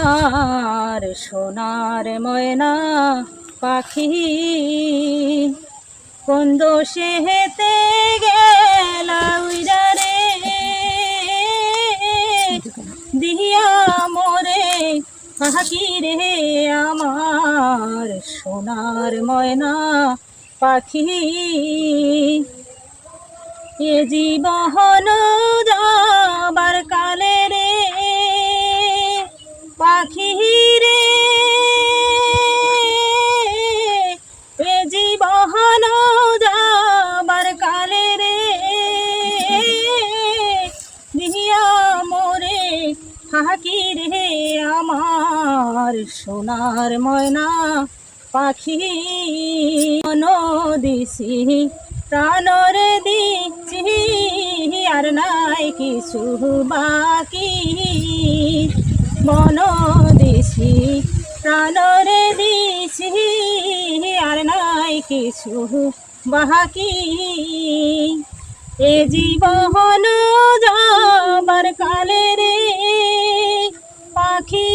আমার সোনার ময়না পাখি কোন দোষে হেতে গেলা উইরা রে দিয়া মোরে পাখি রে আমার সোনার ময়না পাখি এ জীবন যাবার কালে রে পাখি রে এ জীবন যাবার কালে রে দিয়া মোরে পাখি রে আমার সোনার ময়না পাখি দিছি প্রাণরে দিচ্ছি আর নাই কিছু বাকি মন দিছি প্রাণরে দিছি আর নাই কিছু বাকি এ জীবন যাবার কালে রে পাখি